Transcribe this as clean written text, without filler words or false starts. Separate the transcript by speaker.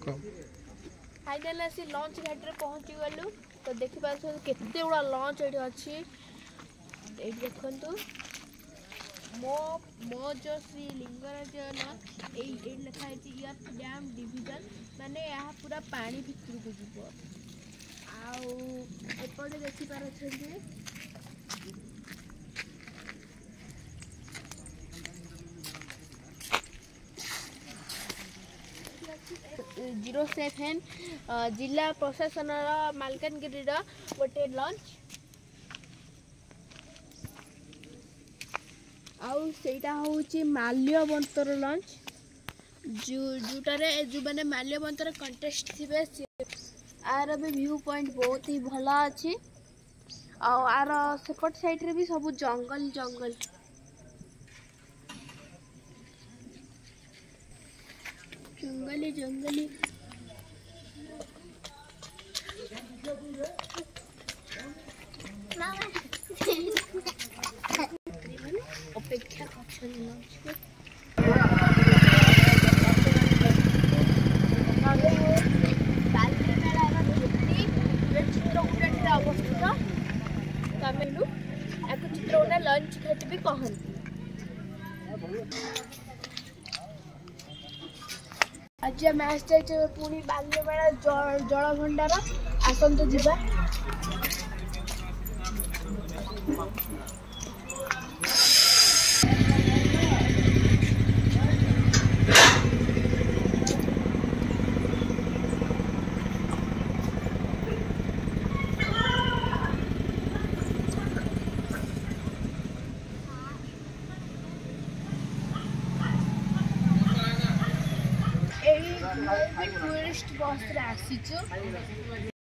Speaker 1: Final आसी lunch घाटी पहुँची गलु तो देखिए केते गुड़ा लंच ये अच्छी ये देखु मो मो जो श्री लिंगराज लंच ये लिखाई यर्थ डैम डिविजन माने यहाँ पूरा पानी भितर को जीव आपटे देखिपार जीरो सेभेन जिला प्रशासन मालकानगिरी गोटे लंच आउ सेटा होची माल्यवंतर लंच जोटारे जो मैंने माल्यवंतर कंटेस्ट थे आर भी व्यू पॉइंट बहुत ही भला अच्छी आर सेपट साइड रे भी सब जंगल जंगल जंगली जंगली अपेक्षा अवस्थित तमिलु एक चित्रकूटा लंच घाटी भी कहती आज आम आस पुणी बाल्यमेला जल भंडार आसतु जीवा टूरिस्ट बस रे आसीचु।